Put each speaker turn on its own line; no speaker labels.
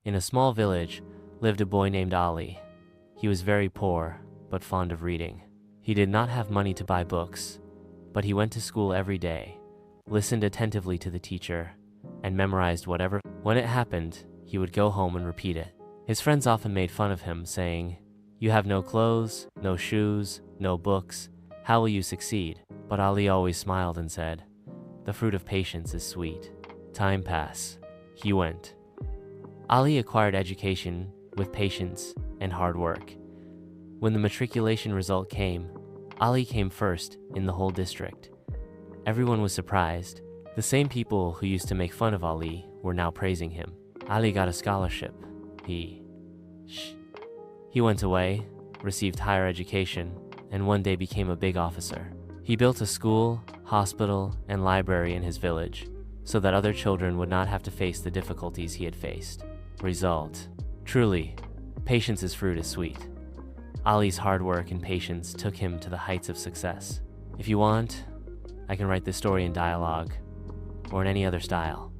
In a small village lived a boy named Ali. He was very poor, but fond of reading. He did not have money to buy books, but he went to school every day, listened attentively to the teacher, and memorized whatever. When it happened, he would go home and repeat it. His friends often made fun of him, saying, "You have no clothes, no shoes, no books. How will you succeed?" But Ali always smiled and said, "The fruit of patience is sweet." Time passed. He went. Ali acquired education with patience and hard work. When the matriculation result came, Ali came first in the whole district. Everyone was surprised. The same people who used to make fun of Ali were now praising him. Ali got a scholarship. He went away, received higher education, and one day became a big officer. He built a school, hospital, and library in his village so that other children would not have to face the difficulties he had faced. Result: truly, patience's fruit is sweet. Ali's hard work and patience took him to the heights of success. If you want, I can write this story in dialogue or in any other style.